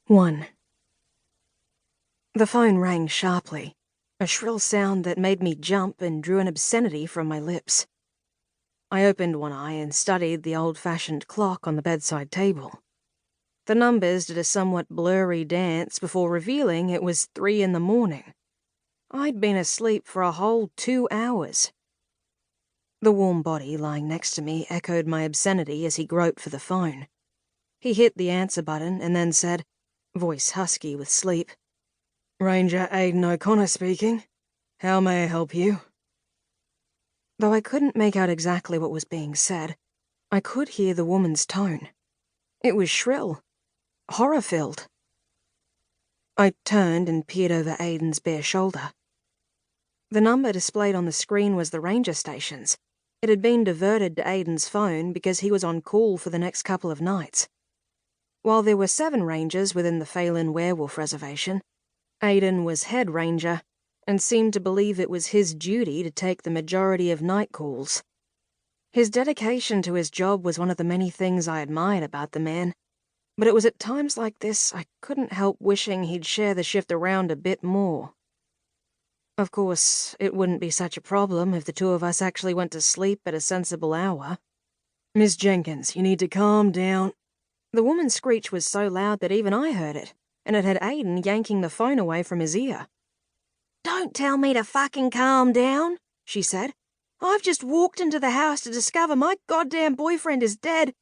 1. The phone rang sharply, a shrill sound that made me jump and drew an obscenity from my lips. I opened one eye and studied the old-fashioned clock on the bedside table. The numbers did a somewhat blurry dance before revealing it was 3 in the morning. I'd been asleep for a whole 2 hours. The warm body lying next to me echoed my obscenity as he groped for the phone. He hit the answer button and then said, voice husky with sleep, "Ranger Aiden O'Connor speaking. How may I help you?" Though I couldn't make out exactly what was being said, I could hear the woman's tone. It was shrill, horror-filled. I turned and peered over Aiden's bare shoulder. The number displayed on the screen was the ranger station's. It had been diverted to Aiden's phone because he was on call for the next couple of nights. While there were 7 rangers within the Phelan Werewolf Reservation, Aiden was head ranger and seemed to believe it was his duty to take the majority of night calls. His dedication to his job was one of the many things I admired about the man, but it was at times like this I couldn't help wishing he'd share the shift around a bit more. Of course, it wouldn't be such a problem if the two of us actually went to sleep at a sensible hour. "Miss Jenkins, you need to calm down." The woman's screech was so loud that even I heard it, and it had Aiden yanking the phone away from his ear. "Don't tell me to fucking calm down," she said. "I've just walked into the house to discover my goddamn boyfriend is dead."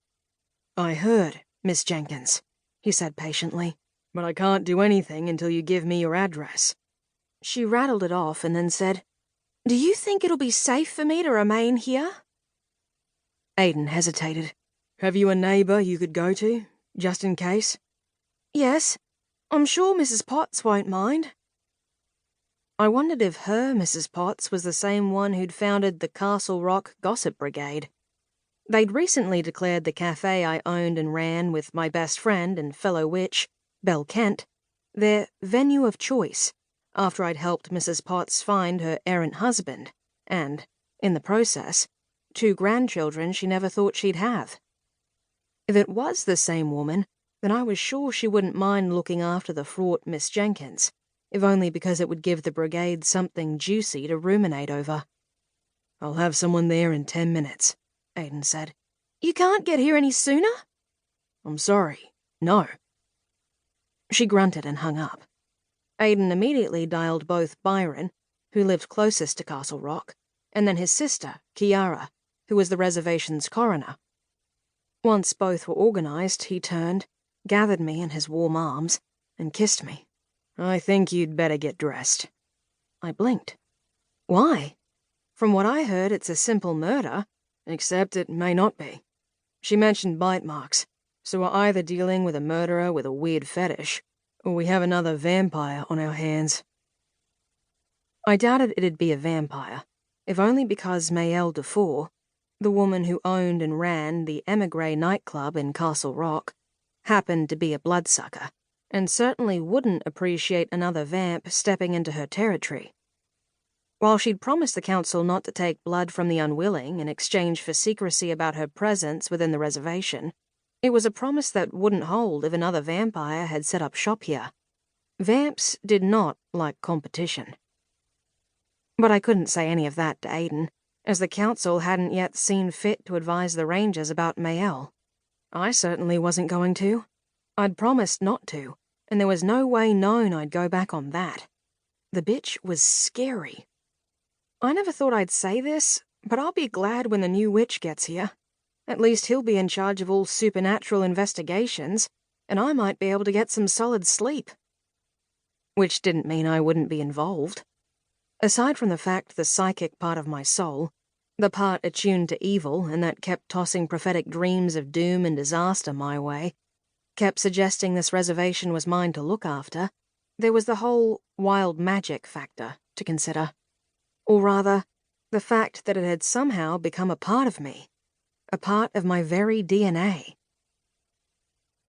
"I heard, Miss Jenkins," he said patiently, "but I can't do anything until you give me your address." She rattled it off and then said, "Do you think it'll be safe for me to remain here?" Aiden hesitated. "Have you a neighbor you could go to, just in case?" "Yes. I'm sure Mrs. Potts won't mind." I wondered if her Mrs. Potts was the same one who'd founded the Castle Rock Gossip Brigade. They'd recently declared the cafe I owned and ran with my best friend and fellow witch, Belle Kent, their venue of choice, after I'd helped Mrs. Potts find her errant husband, and, in the process, 2 grandchildren she never thought she'd have. If it was the same woman, then I was sure she wouldn't mind looking after the fraught Miss Jenkins, if only because it would give the brigade something juicy to ruminate over. "I'll have someone there in 10 minutes, Aiden said. "You can't get here any sooner?" "I'm sorry, no." She grunted and hung up. Aiden immediately dialed both Byron, who lived closest to Castle Rock, and then his sister, Kiara, who was the reservation's coroner. Once both were organized, he turned, gathered me in his warm arms, and kissed me. "I think you'd better get dressed." I blinked. "Why? From what I heard, it's a simple murder, except it may not be." She mentioned bite marks, so we're either dealing with a murderer with a weird fetish, or we have another vampire on our hands. I doubted it'd be a vampire, if only because Mayelle Dufour, the woman who owned and ran the Emigre nightclub in Castle Rock, happened to be a bloodsucker, and certainly wouldn't appreciate another vamp stepping into her territory. While she'd promised the council not to take blood from the unwilling in exchange for secrecy about her presence within the reservation, it was a promise that wouldn't hold if another vampire had set up shop here. Vamps did not like competition. But I couldn't say any of that to Aiden, as the council hadn't yet seen fit to advise the rangers about Mayelle. I certainly wasn't going to. I'd promised not to, and there was no way known I'd go back on that. The bitch was scary. I never thought I'd say this, but I'll be glad when the new witch gets here. At least he'll be in charge of all supernatural investigations, and I might be able to get some solid sleep. Which didn't mean I wouldn't be involved. Aside from the fact the psychic part of my soul, the part attuned to evil and that kept tossing prophetic dreams of doom and disaster my way, kept suggesting this reservation was mine to look after, there was the whole wild magic factor to consider. Or rather, the fact that it had somehow become a part of me, a part of my very DNA.